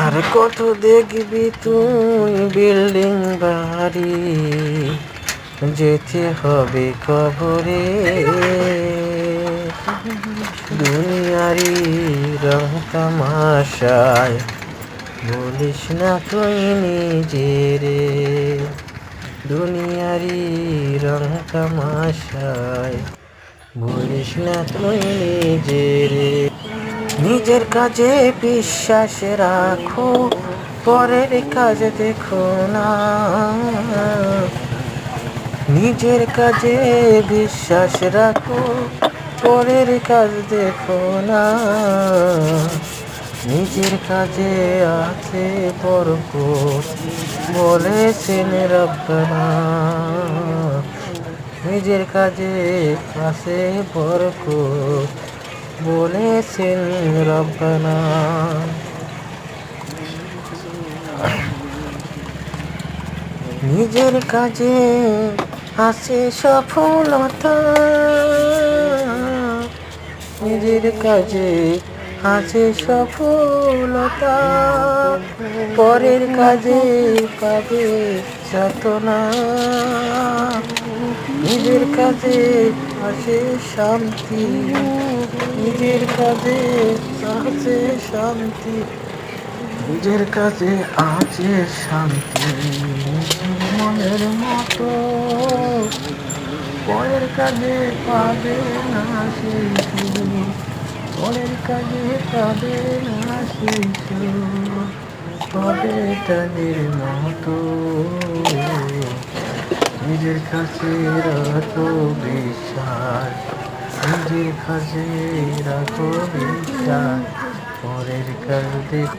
আর কত দেখবি তুই বিল্ডিং বাড়ি, যেতে হবে কবরে। দুনিয়ারি রং তামাশায় বলিস না তুই নিজেরে। দুনিয়ারি রং তামাশায় বলিস না তুই নিজেরে। নিজের কাজে বিশ্বাস রাখো, পরের কাজ দেখো না। নিজের কাজে বিশ্বাস রাখো, পরের কাজ দেখো না। নিজের কাজে আছে বরকত, বলেছেন রব্বানা। নিজের কাজে আছে বরকত, বলেছেন রব্বানা। নিজের কাজে আছে সফলতা, নিজের কাজে আছে সফলতা। পরের কাজে পাবে যাতনা। নিজের কাজে আছে শান্তি, নিজের কাজে আছে শান্তি। নিজের কাজে আছে শান্তি, মনের মতো। পরের কাজে পাবে না সেই সুখ, পরের কাজে পাবে না সেই সুখ। হবে তাদের মতো। নিজের কাছে রাখো বিশ্বাস, নিজের কাছে রাখো বিশ্বাস। পরের কাজ দেখ